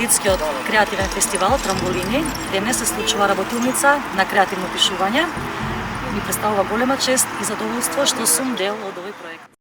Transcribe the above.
Сплитскиот креативен фестивал Трамболини. Денес се случува работилница на креативно пишување. Ми представува голема чест и задоволство што сум дел од овој проект.